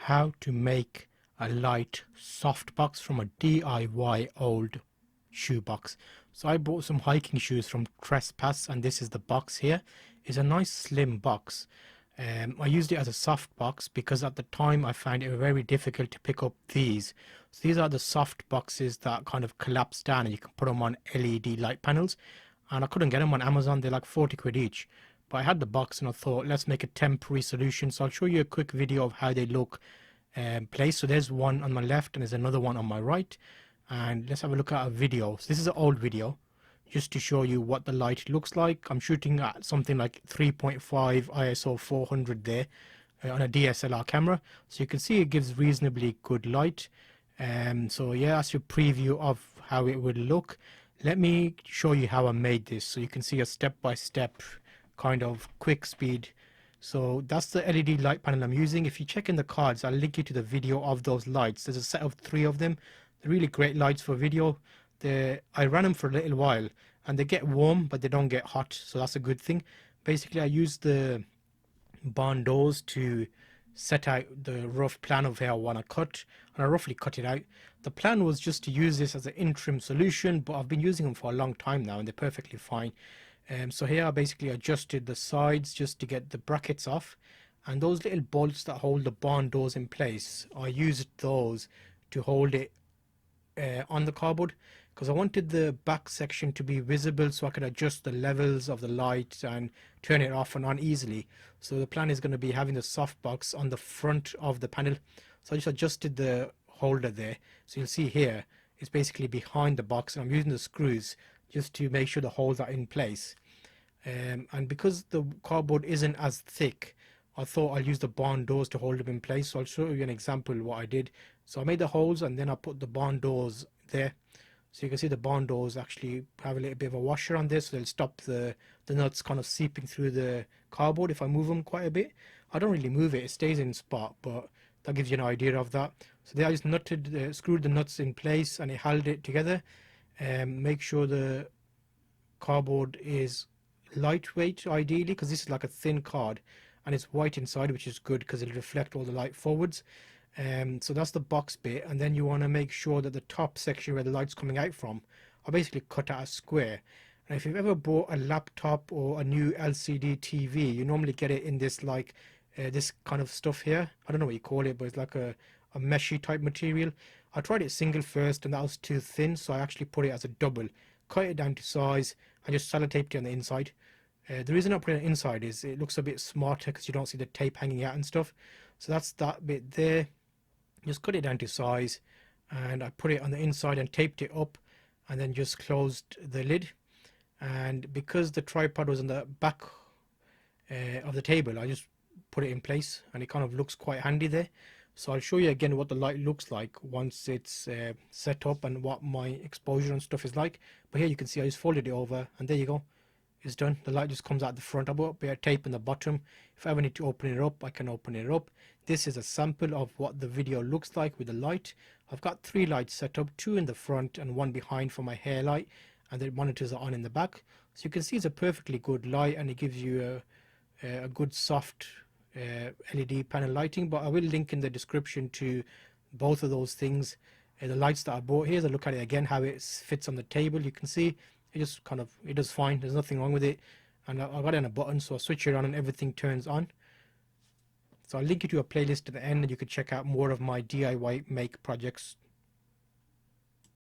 how to make a light softbox from a DIY old shoebox. So I bought some hiking shoes from Trespass, and this is the box here. It's a nice slim box. I used it as a soft box because at the time I found it very difficult to pick up these. So these are the soft boxes that kind of collapse down and you can put them on LED light panels. And I couldn't get them on Amazon. They're like 40 quid each. But I had the box and I thought, let's make a temporary solution. So I'll show you a quick video of how they look placed. So there's one on my left and there's another one on my right. And let's have a look at a video. So this is an old video just to show you what the light looks like. I'm shooting at something like 3.5 ISO 400 there on a DSLR camera. So you can see it gives reasonably good light. So yeah, that's your preview of how it would look. Let me show you how I made this so you can see a step-by-step kind of quick speed. So that's the LED light panel I'm using. If you check in the cards, I'll link you to the video of those lights. There's a set of 3 of them. They're really great lights for video. I ran them for a little while and they get warm but they don't get hot, so that's a good thing. Basically I used the barn doors to set out the rough plan of how I want to cut, and I roughly cut it out. The plan was just to use this as an interim solution, but I've been using them for a long time now and they're perfectly fine. So here I basically adjusted the sides just to get the brackets off, and those little bolts that hold the barn doors in place, I used those to hold it on the cardboard because I wanted the back section to be visible so I could adjust the levels of the light and turn it off and on easily. So the plan is going to be having the softbox on the front of the panel. So I just adjusted the holder there. So you'll see here it's basically behind the box, and I'm using the screws just to make sure the holes are in place. And because the cardboard isn't as thick, I thought I'll use the barn doors to hold them in place. So I'll show you an example of what I did. So I made the holes and then I put the barn doors there. So you can see the barn doors actually have a little bit of a washer on this, so they'll stop the nuts kind of seeping through the cardboard if I move them quite a bit. I don't really move it, it stays in spot, but that gives you an idea of that. So there I just screwed the nuts in place and it held it together. Make sure the cardboard is lightweight ideally, because this is like a thin card and it's white inside, which is good because it'll reflect all the light forwards. So that's the box bit, and then you want to make sure that the top section where the light's coming out from, I basically cut out a square. And if you've ever bought a laptop or a new LCD TV, you normally get it in this like this kind of stuff here. I don't know what you call it, but it's like a meshy type material. I tried it single first and that was too thin, so I actually put it as a double, cut it down to size and just sellotaped it on the inside. The reason I put it inside is it looks a bit smarter because you don't see the tape hanging out and stuff. So that's that bit there. Just cut it down to size and I put it on the inside and taped it up and then just closed the lid. And because the tripod was on the back of the table, I just put it in place and it kind of looks quite handy there. So I'll show you again what the light looks like once it's set up and what my exposure and stuff is like. But here you can see I just folded it over and there you go. It's done. The light just comes out the front. I put a bit of tape in the bottom. If I ever need to open it up, I can open it up. This is a sample of what the video looks like with the light. I've got 3 lights set up, 2 in the front and 1 behind for my hair light, and the monitors are on in the back. So you can see it's a perfectly good light and it gives you a good soft LED panel lighting. But I will link in the description to both of those things. The lights that I bought, here's a look at it again, how it fits on the table. You can see it just kind of, it does fine, there's nothing wrong with it. And I got it on a button, so I switch it on and everything turns on. So I'll link you to a playlist at the end and you can check out more of my DIY make projects.